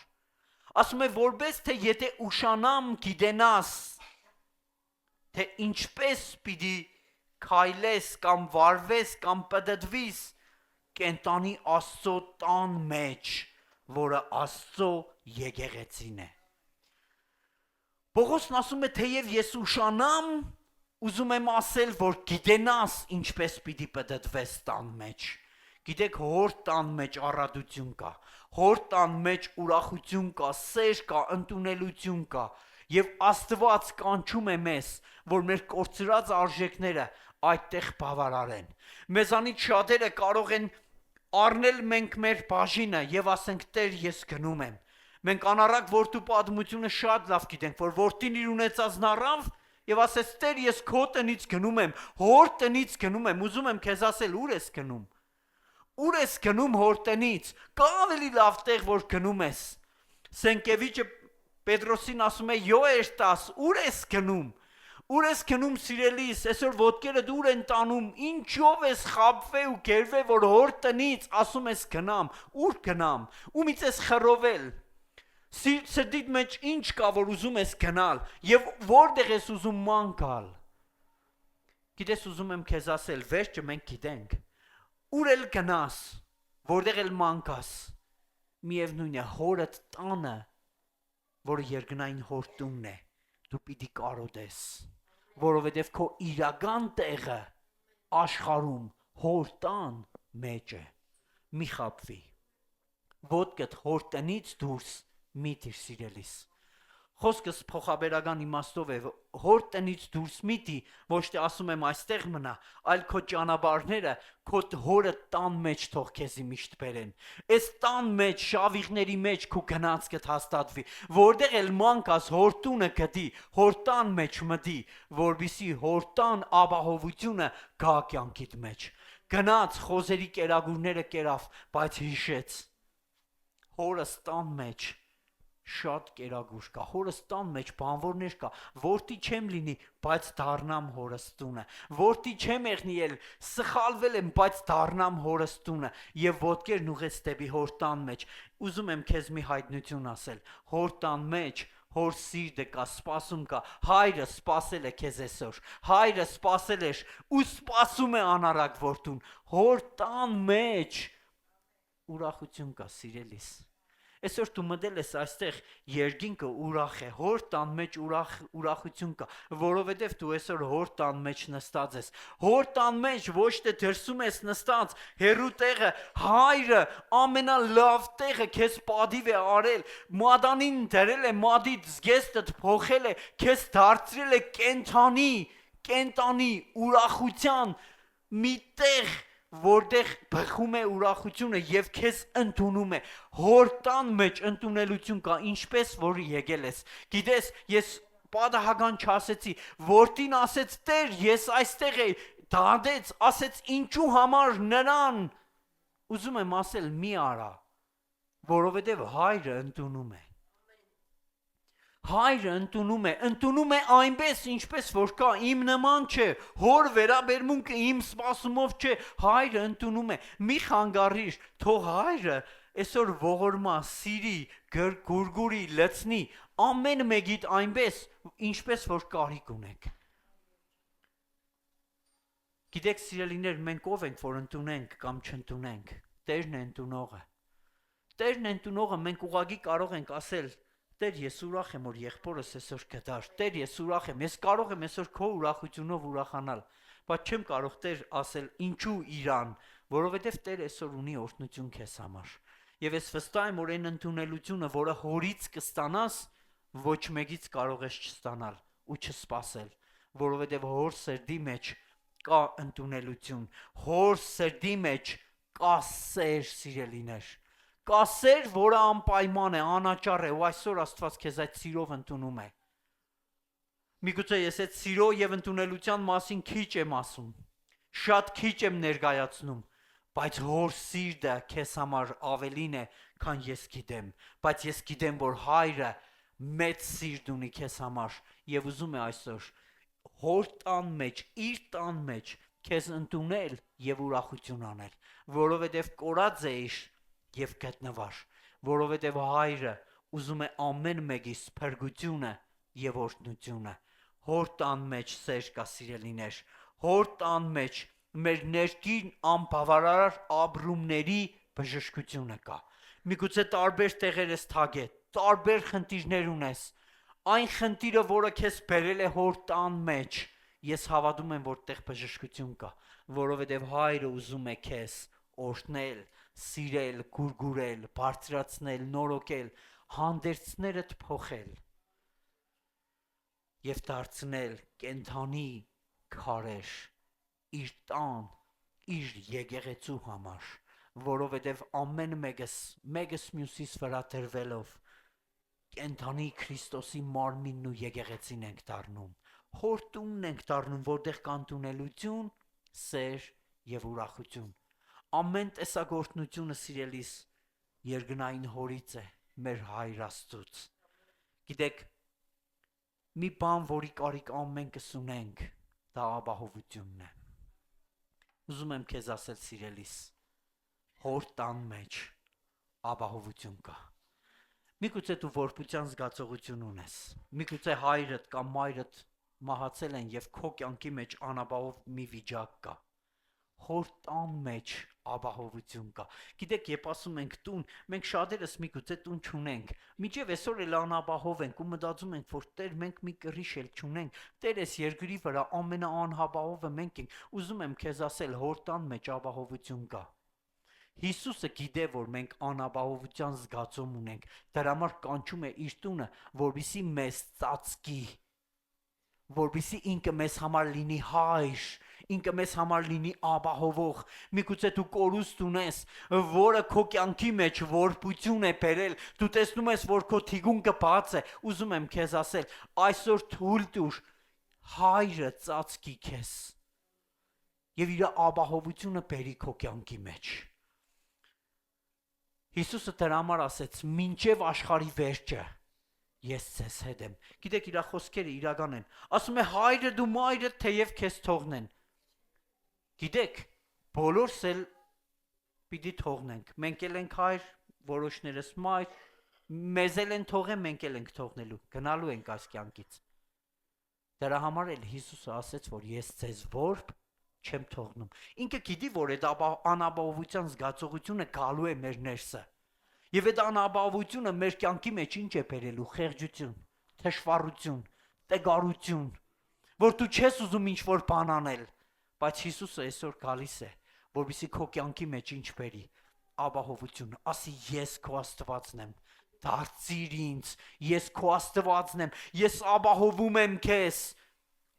Ասում է, որպես թե եթե ուշանամ գիտենաս, թե ինչպես պիտի քայլես կամ վարվես կամ պտտվիս կենտանի Աստծո տան մեջ, որը Աստծո եկեղեցին է։ Պողոսն ասում է, թեև ես ուշանամ, ուզում եմ ասել, որ գիտենաս ինչպես պիտի պտտվես տան մեջ։ Գիտեք, հոր տան մեջ առատություն կա, հոր տան մեջ ուրախություն կա, սեր կա, ընդունելություն կա, եւ Աստված կանչում է մեզ, որ մեր կորցրած արժեքները այդտեղ բավարարեն։ Մեզանից շատերը կարող են առնել մենք մեր բաժինը եւ ասենք, Տեր, ես գնում եմ։ Մենք անառակ որդու պատմությունը շատ լավ գիտենք, որ որդին իր ունեցածն առավ եւ ասեց, Տեր, ես քո տնից գնում եմ, հոր տնից գնում եմ, ուզում եմ քեզ ասել, ուր ես գնում։ Ուր ես գնում հոր տնից։ Կա ավելի լավ տեղ, որ գնում ես։ Սենկևիչը Պետրոսին ասում է, յո երտաս, ուր ես գնում։ Ուր ես գնում, սիրելիս, այսօր ոտքերդ ուր են տանում, ինչով ես խաբվել ու գերվել, որ հոր տնից ասում ես գնամ, ուր գնամ, ումից ես խռովել։ Սրտիդ մեջ ինչ կա, որ ուզում ես գնալ եւ որտեղ ես ուզում ման գալ։ Գիտես, ուզում եմ քեզ ասել, վերջը մենք գիտենք, ուր էլ գնաս, որտեղ էլ մանկաս, միևնույն է հորդ տանը, որը երկնային հոր տունն է, դու պիտի կարոտես, որովհետև քո իրական տեղը աշխարհում հոր տան մեջ է, մի խաբվի, ոտքդ հոր տնից դուրս մի դիր սիրելիս, խոսքս փոխաբերական իմաստով է, հոր տնից դուրս միտի, ոչ թե ասում եմ այստեղ մնա, այլ քո ճանապարհները քո հորը տան մեջ թող քեզի միշտ բերեն, այս տան մեջ, շավիղների մեջ քո գնացքդ հաստատվի, որտեղ էլ մանկաս հոր տունը գտի, հոր տան մեջ մտի, որբիսի հոր տան ապահովությունը գա կյանքիդ մեջ, գնաց խոզերի կերակուրները կերավ, բայց հիշեց, հորս տան մեջ շատ կերագուր կա, հորս տան մեջ բանվորներ կա, որդի չեմ լինի, բայց դառնամ հորս տունը, որդի չեմ եղնի, սխալվել եմ, բայց դառնամ հորս տունը, եւ ոտքերն ուղեց դեպի հոր տան մեջ, ուզում եմ քեզ մի հայտնություն ասել, հոր տան մեջ հոր սիրտը կա, սպասում կա, հայրը սպասել է քեզ այսօր, հայրը սպասել էր ու սպասում է անարակ որդուն, հոր տան մեջ ուրախություն կա, սիրելիս, այսօր դու մտել ես այստեղ երկինքը ուրախ է, հոր տան մեջ ուրախություն կա, որովհետև դու այսօր հոր տան մեջ նստած ես, հոր տան մեջ ոչ թե դրսում ես նստած, հերու տեղը, հայրը, ամենալավ տեղը քեզ պատիվ է արել, մադանին դրել է, մադիդ զգեստդ փոխել է, քեզ դարձրել է կենտանի ուրախության մի տեղ, որտեղ բխում է ուրախությունը եւ քեզ ընդունում է հոր տան մեջ ընդունելություն կա ինչպես որ եկել ես գիտես ես պատահական չասեցի որդին ասեց Տեր ես այստեղ եմ դադեց ասեց ինչու համար նրան ուզում եմ ասել մի արա որովհետեւ հայրը ընդունում է Հայրը ընդունում է այնպես ինչպես որ կա իմ նման չէ հոր վերաբերմունքը իմ սպասումով չէ հայրը ընդունում է մի խանգարիր թող հայրը այսօր ողորմա սիրի գուրգուրի լցնի ամեն մեկիդ այնպես ինչպես որ կարիք ունեք Գիտեք սիրելիներ մենք ով ենք որ ընդունենք կամ չընդունենք Տերն է ընդունողը մենք ուղղակի կարող ենք ասել Տեր ես ուրախ եմ որ եղբորս այսօր գտար Տեր ես ուրախ եմ ես կարող եմ այսօր քո ուրախությունով ուրախանալ բայց չեմ կարող Տեր ասել ինչու իրան որովհետև Տեր այսօր ունի օրհնություն քեզ համար եւ ես վստահ եմ որ այն ընդունելությունը որը հորից կստանաս ոչ մեկից կարող ես չստանալ ու չսպասել որովհետև հոր սրդի մեջ կա ընդունելություն հոր սրդի մեջ կա սեր սիրելիներ Կա սեր, որը անպայման է, անաճառ է, ու այսօր Աստված քեզ այդ սիրով ընդունում է։ Միգուցե ես այդ սիրո եւ ընդունելության մասին քիչ եմ ասում, շատ քիչ եմ ներկայացնում, բայց հոր սիրտը քեզ համար ավելին է, քան ես գիտեմ, բայց ես գիտեմ, որ հայրը մեծ սիրտ ունի քեզ համար եւ ուզում է այսօր հոր տան մեջ, իր տան մեջ քեզ ընդունել եւ ուրախություն անել, որովհետեւ կորած էիր Եվ գտնվար, որովհետև հայրը ուզում է ամեն մեկիս փրկությունը եւ օրհնությունը, հոր տան մեջ սեր կա սիրելիներ, հոր տան մեջ մեր ներքին անբավարար ապրումների բժշկությունը կա, միգուցե տարբեր տեղեր ես թագել, տարբեր խնդիրներ ունես, այն խնդիրը, որը քեզ բերել է հոր տան մեջ, ես հավատում եմ, որ տեղ բժշկություն կա, որովհետև հայրը ուզում է քեզ օրհնել Սիրել, գուրգուրել, բարձրացնել, նորոգել, հանդերձներդ փոխել եւ դարձնել կենթանի քարեր իր տան, իր եկեղեցու համար, որովհետեւ ամեն մեկս մյուսիս վրա դրվելով կենթանի Քրիստոսի մարմինն ու եկեղեցին ենք դառնում, հոր տունն ենք դառնում, որտեղ կան տունելություն, սեր եւ ուրախություն Ամեն տեսագործնությունը սիրելիս երկնային հորից է, մեր հայր Աստծուց։ Գիտեք, մի բան, որի կարիք ամենքս ունենք, դա ապահովությունն է։ Ուզում եմ քեզ ասել սիրելիս, հոր տան մեջ ապահովություն կա։ Միգուցե դու որբության զգացողություն ունես, միգուցե հայրդ կամ մայրդ մահացել են եւ քո կյանքի մեջ անապահով մի վիճակ կա։ հոր տան մեջ ապահովություն կա։ Գիտեք, երբ ասում ենք տուն, մենք շատերս միգուցե տուն չունենք։ Միջև այսօր էլ անապահով ենք ու մտածում ենք, որ Տեր մենք մի կռիչ էլ չունենք։ Տեր էս երկրի վրա ամենաանապահովը մենք ենք։ Ուզում եմ քեզ ասել, հոր տան մեջ ապահովություն կա։ Հիսուսը գիտե, որ մենք անապահովության զգացում ունենք, դրա համար կանչում է իր տունը, որպեսզի մեզ ծածկի, որպեսզի ինքը մեզ համար լինի հայր, ինքը մեզ համար լինի ապահովող։ Միգուցե դու կորուստ ունես, որը քո կյանքի մեջ որբություն է բերել, դու տեսնում ես, որ քո թիկունքը բաց է, ուզում եմ քեզ ասել, այսօր թույլ տուր հայրը ծածկի քեզ եւ իր ապահովությունը բերի քո կյանքի մեջ։ Հիսուսը դրա համար ասեց. «Մինչև աշխարհի վերջը ես ձեզ հետ եմ»։ Գիտեք, իր խոսքերը իրական են։ Ասում է հայրը դու մայրը թեև քեզ թողնեն։ Գիտեք, բոլորս էլ պիտի թողնենք։ Մենք էլ ենք հայր, որոշներս մայր, մեզ էլ են թողեն, մենք էլ ենք թողնելու, գնալու ենք այս կյանքից։ Դրա համար էլ Հիսուսը ասեց, որ ես ձեզ որբ չեմ թողնում։ Ինքը գիտի, որ այդ անապահովության զգացողությունը գալու է մեր ներսը։ Եվ այդ անապահովությունը մեր կյանքի մեջ ինչ է բերելու՝ խեղճություն, թշվառություն, տեգարություն, որ դու չես ուզում ինչ-որ բան անել, բայց Հիսուսը այսօր գալիս է, որպեսզի քո կյանքի մեջ ինչ բերի՝ ապահովություն, ասի ես քո Աստվածն եմ, դարձիր ինձ, ես քո Աստվածն եմ, ես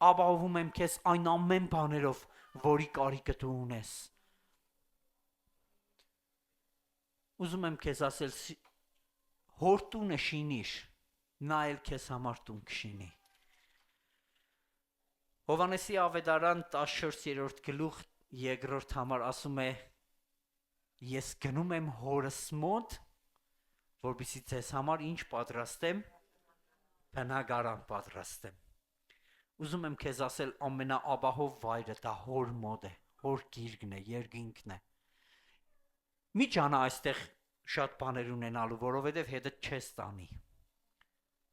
ապահովում եմ քեզ այն ամեն բաներով, որի կարիքը դու ունես։ Ուզում եմ քեզ ասել, հոր տունը շինիր, նա էլ քեզ համար տուն կշինի։ Հովհաննեսի ավետարան 14-րդ գլուխ 2-րդ համար ասում է. ես գնում եմ հորս մոտ, որպեսզի ձեզ համար ինչ պատրաստեմ, բնակարան պատրաստեմ։ Ուզում եմ քեզ ասել, ամենաապահով վայրը դա հոր մոտ է, հոր գիրկն է, երկինքն է։ Մի ջանա այստեղ շատ բաներ ունենալու, որովհետև հետդ չես տանի։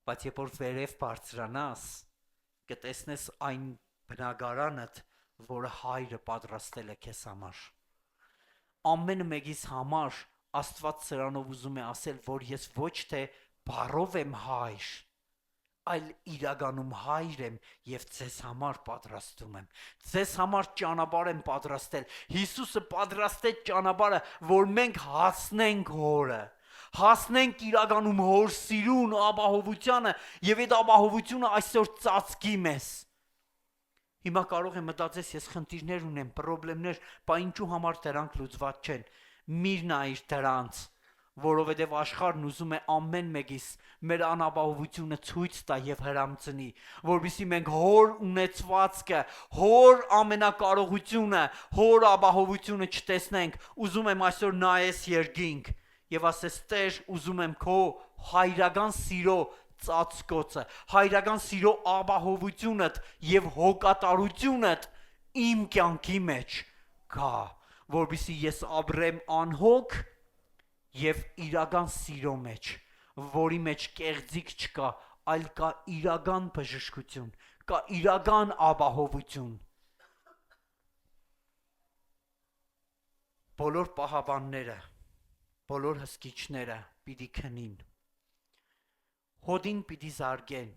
Բայց երբ որ վերև բարձրանաս, կտեսնես այն բնակարանդ, որը հայրը պատրաստել է քեզ համար։ Ամեն մեկիս համար Աստված սրանով ուզում է ասել, որ ես ոչ թե բառով եմ հայր, այլ իրականում հայր եմ եւ ձեզ համար պատրաստում եմ։ Ձեզ համար ճանապարհ եմ պատրաստել։ Հիսուսը պատրաստեց ճանապարհը, որ մենք հասնենք հորը։ Հասնենք իրականում հոր սիրուն ապահովությանը եւ այդ ապահովությունը այսօր ծածկի մեզ։ Հիմա կարող եմ մտածես, ես խնդիրներ ունեմ, խնդիրներ, բայց ինչու համար դրանք լուծված չեն։ Միր նայիր դրանց, որովհետև աշխարհն ուզում է ամեն մեկիս մեր անապահովությունը ցույց տա եւ հրամցնի, որովհետեւ մենք հոր ունեցվածքը, հոր ամենակարողությունը, հոր ապահովությունը չտեսնենք։ Ուզում եմ այսօր նայես երկինք եւ ասես Տեր, ուզում եմ քո հայրական սիրո ծածկոցը, հայրական սիրո ապահովությունդ եւ հոգատարությունդ իմ կյանքի մեջ գա, որովհետեւ ես ապրեմ անհոգ եւ իրական սիրո մեջ, որի մեջ կեղծիք չկա, այլ կա իրական բժշկություն, կա իրական ապահովություն։ Բոլոր պահապանները, բոլոր հսկիչները պիտի քնին, հոդին պիտի զարգեն,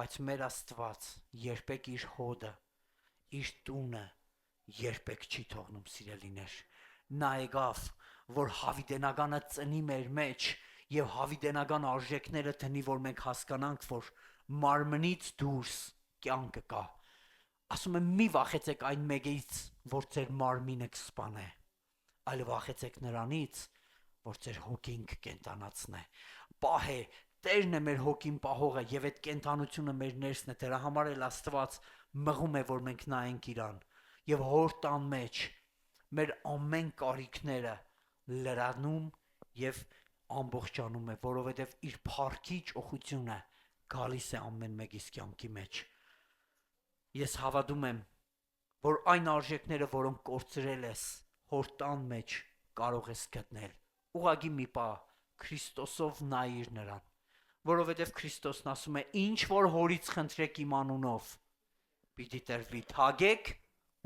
բայց մեր Աստված երբեք իր հոդը, իր տունը երբեք չի թողնում, սիրելիներ։ Նա եկավ, որ հավիտենականը ծնի մեր մեջ եւ հավիտենական արժեքները տնի, որ մենք հասկանանք, որ մարմնից դուրս կյանքը կա։ Ասում եմ, մի վախեցեք այն մեկից, որ ձեր մարմինը կսպանե, այլ վախեցեք նրանից, որ ձեր հոգին կկենտանացնե։ Պահ է, Տերն է մեր հոգին պահողը եւ այդ կենտանությունը մեր ներսն է, դրա համար էլ Աստված մղում է, որ մենք նայենք իրան եւ հոր տան մեջ մեր ամեն կարիքները լրանում եւ ամբողջանում է, որովհետեւ իր փառքի ճոխությունը գալիս է ամեն մեկիս կյանքի մեջ։ Ես հավատում եմ, որ այն արժեքները, որոնք կորցրել ես, հոր տան մեջ կարող ես գտնել։ Ուղղակի մի պահ Քրիստոսով նայիր նրան, որովհետև Քրիստոսն ասում է, ինչ որ հորից խնդրեք իմ անունով, պիտի տրվի, թագեք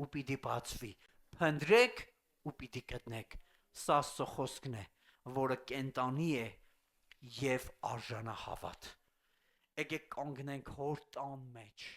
ու պիտի բացվի, Փնտրեք ու պիտի գտնեք։ Սա Աստծո խոսքն է, որը կենտանի է եւ արժանահավատ։ Եկեք կանգնենք հոր տան մեջ